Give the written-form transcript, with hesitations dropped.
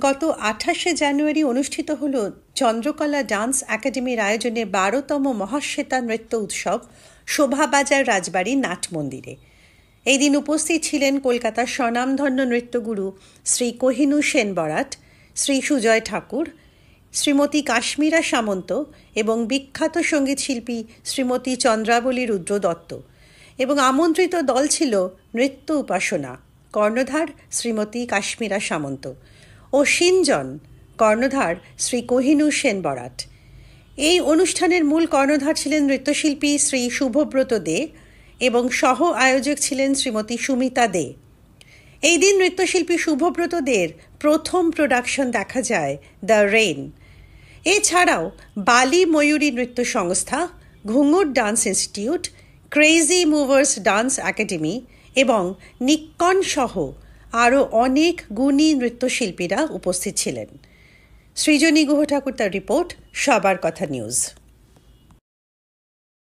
গত ২৮শে জানুয়ারি অনুষ্ঠিত হল চন্দ্রকলা ডান্স একাডেমির আয়োজনে ১২তম মহাশ্বেতা নৃত্য উৎসব শোভাবাজার রাজবাড়ি নাটমন্দিরে। এই দিন উপস্থিত ছিলেন কলকাতার স্বনামধন্য নৃত্যগুরু শ্রী কোহিনূর সেন বরাট, শ্রী সুজয় ঠাকুর, শ্রীমতী কাশ্মীরা সামন্ত এবং বিখ্যাত সঙ্গীতশিল্পী শ্রীমতী চন্দ্রাবলী রুদ্র দত্ত। এবং আমন্ত্রিত দল ছিল নৃত্য উপাসনা, কর্ণধার শ্রীমতী কাশ্মীরা সামন্ত ও সিনজন, কর্ণধার শ্রী কোহিনূর সেন বরাট। এই অনুষ্ঠানের মূল কর্ণধার ছিলেন নৃত্যশিল্পী শ্রী শুভব্রত দে এবং সহ আয়োজক ছিলেন শ্রীমতী সুমিতা দে। এই দিন নৃত্যশিল্পী শুভব্রত দের প্রথম প্রোডাকশন দেখা যায়, দ্য রেইন। এছাড়াও বালি ময়ূরী নৃত্য সংস্থা, ঘুঙুর dance institute, crazy movers dance academy এবং নিক্কন সহ আরও অনেক গুণী নৃত্যশিল্পীরা উপস্থিত ছিলেন। সৃজনী গুহ ঠাকুর, তার রিপোর্ট, সবার কথা নিউজ।